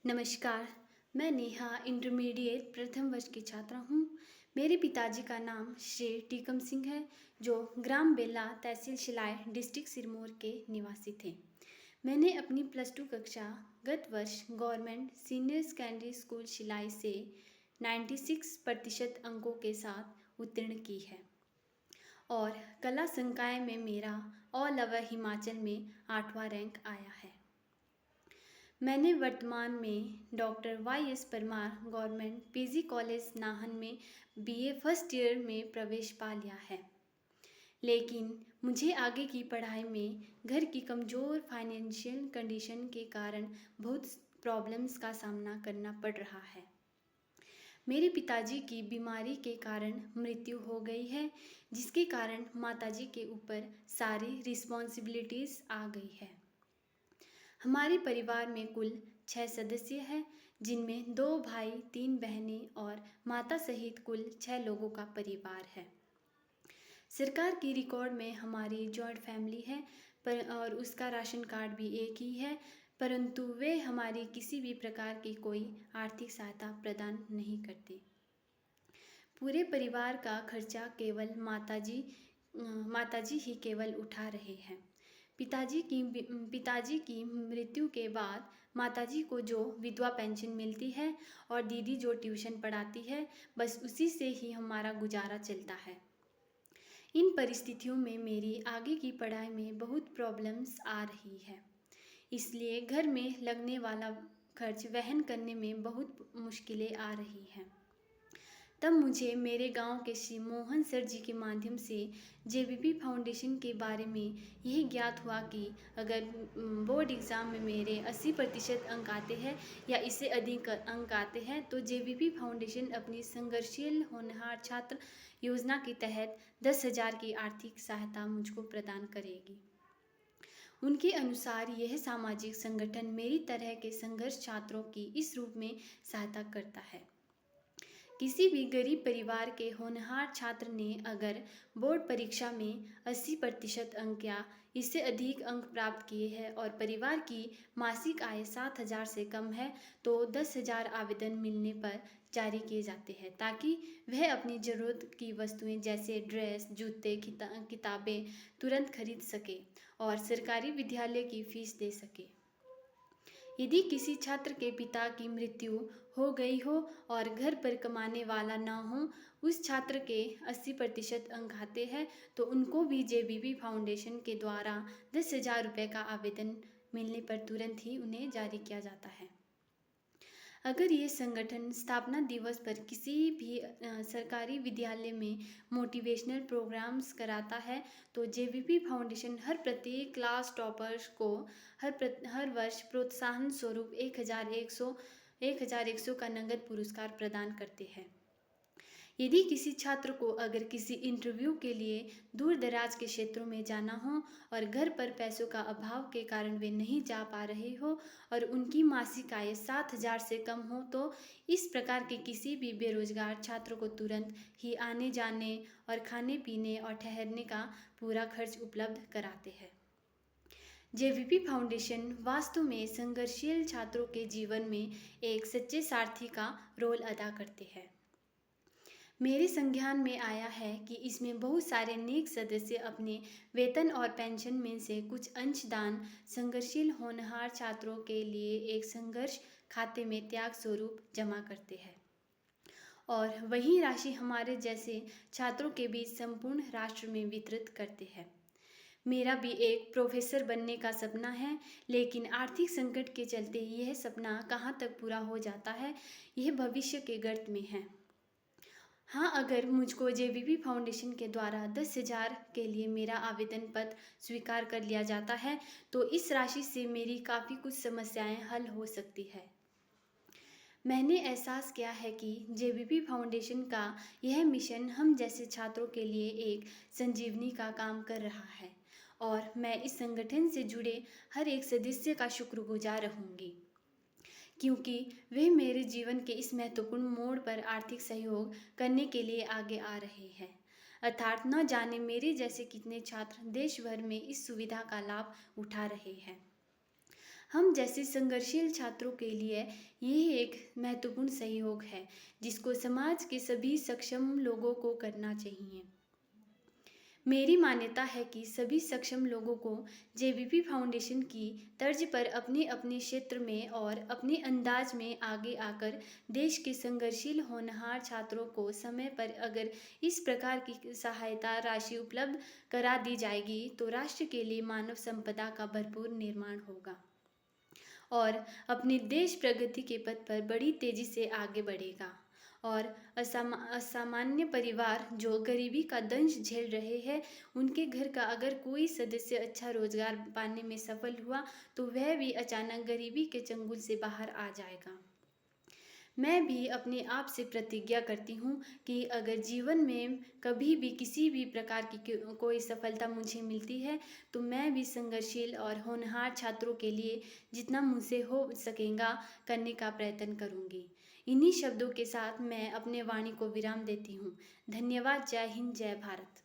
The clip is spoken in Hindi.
नमस्कार, मैं नेहा इंटरमीडिएट प्रथम वर्ष की छात्रा हूँ। मेरे पिताजी का नाम श्री टीकम सिंह है, जो ग्राम बेला, तहसील शिलाय, डिस्ट्रिक्ट सिरमौर के निवासी थे। मैंने अपनी +2 कक्षा गत वर्ष गवर्नमेंट सीनियर सेकेंडरी स्कूल शिलाय से 96% अंकों के साथ उत्तीर्ण की है और कला संकाय में मेरा ऑल ओवर हिमाचल में 8वां रैंक आया है। मैंने वर्तमान में doctor Y S. Parmar government PG college Nahan में बीए फर्स्ट ईयर में प्रवेश पा लिया है, लेकिन मुझे आगे की पढ़ाई में घर की कमज़ोर फाइनेंशियल कंडीशन के कारण बहुत प्रॉब्लम्स का सामना करना पड़ रहा है। मेरे पिताजी की बीमारी के कारण मृत्यु हो गई है, जिसके कारण माताजी के ऊपर सारी रिस्पॉन्सिबिलिटीज़ आ गई है। हमारे परिवार में कुल 6 सदस्य हैं, जिनमें 2 भाई, 3 बहनें और माता सहित कुल 6 लोगों का परिवार है। सरकार की रिकॉर्ड में हमारी जॉइंट फैमिली है और उसका राशन कार्ड भी एक ही है, परंतु वे हमारी किसी भी प्रकार की कोई आर्थिक सहायता प्रदान नहीं करते। पूरे परिवार का खर्चा केवल माताजी ही केवल उठा रहे हैं। पिताजी की मृत्यु के बाद माताजी को जो विधवा पेंशन मिलती है और दीदी जो ट्यूशन पढ़ाती है, बस उसी से ही हमारा गुजारा चलता है। इन परिस्थितियों में मेरी आगे की पढ़ाई में बहुत प्रॉब्लम्स आ रही है, इसलिए घर में लगने वाला खर्च वहन करने में बहुत मुश्किलें आ रही हैं। तब मुझे मेरे गांव के श्री मोहन सर जी के माध्यम से जेबीपी फाउंडेशन के बारे में यह ज्ञात हुआ कि अगर बोर्ड एग्ज़ाम में मेरे 80% अंक आते हैं या इससे अधिक अंक आते हैं तो जेबीपी फाउंडेशन अपनी संघर्षशील होनहार छात्र योजना के तहत 10,000 की आर्थिक सहायता मुझको प्रदान करेगी। उनके अनुसार यह सामाजिक संगठन मेरी तरह के संघर्ष छात्रों की इस रूप में सहायता करता है। किसी भी गरीब परिवार के होनहार छात्र ने अगर बोर्ड परीक्षा में 80% अंक या इससे अधिक अंक प्राप्त किए हैं और परिवार की मासिक आय 7,000 से कम है तो 10,000 आवेदन मिलने पर जारी किए जाते हैं, ताकि वह अपनी ज़रूरत की वस्तुएं जैसे ड्रेस, जूते, किताबें तुरंत खरीद सके और सरकारी विद्यालय की फीस दे सके। यदि किसी छात्र के पिता की मृत्यु हो गई हो और घर पर कमाने वाला न हो, उस छात्र के 80% अंक आते हैं तो उनको भी जेबीपी फाउंडेशन के द्वारा 10,000 रुपये का आवेदन मिलने पर तुरंत ही उन्हें जारी किया जाता है। अगर ये संगठन स्थापना दिवस पर किसी भी सरकारी विद्यालय में मोटिवेशनल प्रोग्राम्स कराता है तो जेबीपी फाउंडेशन हर प्रत्येक क्लास टॉपर्स को हर वर्ष प्रोत्साहन स्वरूप 1,100 का नगद पुरस्कार प्रदान करते हैं। यदि किसी छात्र को अगर किसी इंटरव्यू के लिए दूर दराज के क्षेत्रों में जाना हो और घर पर पैसों का अभाव के कारण वे नहीं जा पा रहे हो और उनकी मासिक आय 7,000 से कम हो तो इस प्रकार के किसी भी बेरोजगार छात्र को तुरंत ही आने जाने और खाने पीने और ठहरने का पूरा खर्च उपलब्ध कराते हैं। जेबीपी फाउंडेशन वास्तव में संघर्षशील छात्रों के जीवन में एक सच्चे सारथी का रोल अदा करते हैं। मेरे संज्ञान में आया है कि इसमें बहुत सारे नेक सदस्य अपने वेतन और पेंशन में से कुछ अंशदान संघर्षशील होनहार छात्रों के लिए एक संघर्ष खाते में त्याग स्वरूप जमा करते हैं और वही राशि हमारे जैसे छात्रों के बीच संपूर्ण राष्ट्र में वितरित करते हैं। मेरा भी एक प्रोफेसर बनने का सपना है, लेकिन आर्थिक संकट के चलते यह सपना कहाँ तक पूरा हो जाता है, यह भविष्य के गर्त में है। हाँ, अगर मुझको जेबीपी फाउंडेशन के द्वारा 10,000 के लिए मेरा आवेदन पत्र स्वीकार कर लिया जाता है तो इस राशि से मेरी काफ़ी कुछ समस्याएं हल हो सकती है। मैंने एहसास किया है कि जेबीपी फाउंडेशन का यह मिशन हम जैसे छात्रों के लिए एक संजीवनी का काम कर रहा है और मैं इस संगठन से जुड़े हर एक सदस्य का शुक्रगुजार रहूँगी, क्योंकि वे मेरे जीवन के इस महत्वपूर्ण मोड़ पर आर्थिक सहयोग करने के लिए आगे आ रहे हैं। अर्थात न जाने मेरे जैसे कितने छात्र देश भर में इस सुविधा का लाभ उठा रहे हैं। हम जैसे संघर्षशील छात्रों के लिए ये एक महत्वपूर्ण सहयोग है जिसको समाज के सभी सक्षम लोगों को करना चाहिए। मेरी मान्यता है कि सभी सक्षम लोगों को जेबीपी फाउंडेशन की तर्ज पर अपने अपने क्षेत्र में और अपने अंदाज में आगे आकर देश के संघर्षशील होनहार छात्रों को समय पर अगर इस प्रकार की सहायता राशि उपलब्ध करा दी जाएगी तो राष्ट्र के लिए मानव संपदा का भरपूर निर्माण होगा और अपने देश प्रगति के पथ पर बड़ी तेजी से आगे बढ़ेगा। और असामान्य परिवार जो गरीबी का दंश झेल रहे हैं उनके घर का अगर कोई सदस्य अच्छा रोजगार पाने में सफल हुआ तो वह भी अचानक गरीबी के चंगुल से बाहर आ जाएगा। मैं भी अपने आप से प्रतिज्ञा करती हूँ कि अगर जीवन में कभी भी किसी भी प्रकार की कोई सफलता मुझे मिलती है तो मैं भी संघर्षशील और होनहार छात्रों के लिए जितना मुझसे हो सकेगा करने का प्रयत्न करूँगी। इन्हीं शब्दों के साथ मैं अपने वाणी को विराम देती हूँ। धन्यवाद। जय हिंद, जय भारत।